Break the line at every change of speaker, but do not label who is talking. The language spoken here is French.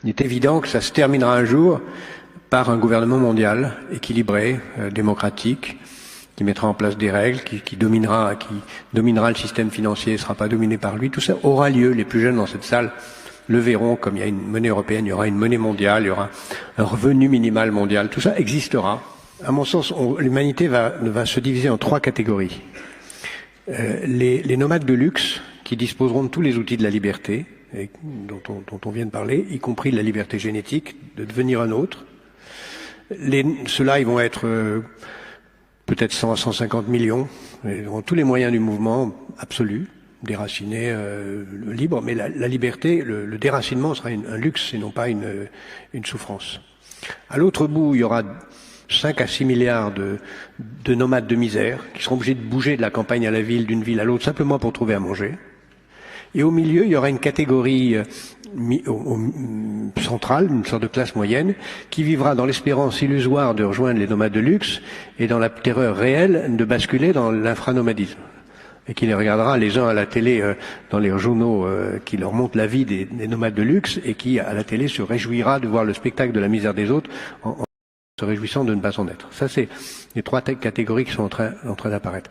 Il est évident que ça se terminera un jour par un gouvernement mondial équilibré, démocratique, qui mettra en place des règles, qui dominera le système financier, ne sera pas dominé par lui. Tout ça aura lieu. Les plus jeunes dans cette salle le verront. Comme il y a une monnaie européenne, il y aura une monnaie mondiale, il y aura un revenu minimal mondial. Tout ça existera. À mon sens, l'humanité va se diviser en 3 catégories. Les nomades de luxe, qui disposeront de tous les outils de la liberté, et dont on vient de parler, y compris de la liberté génétique, de devenir un autre. Ceux-là, ils vont être peut-être 100 à 150 millions, ils auront tous les moyens du mouvement absolu, déraciné, libre, mais la liberté, le déracinement sera un luxe et non pas une souffrance. À l'autre bout, il y aura 5 à 6 milliards de nomades de misère qui seront obligés de bouger de la campagne à la ville, d'une ville à l'autre, simplement pour trouver à manger. Et au milieu, il y aura une catégorie centrale, une sorte de classe moyenne, qui vivra dans l'espérance illusoire de rejoindre les nomades de luxe et dans la terreur réelle de basculer dans l'infranomadisme. Et qui les regardera les uns à la télé dans les journaux qui leur montrent la vie des nomades de luxe et qui, à la télé, se réjouira de voir le spectacle de la misère des autres en se réjouissant de ne pas en être. Ça, c'est les 3 catégories qui sont en train d'apparaître.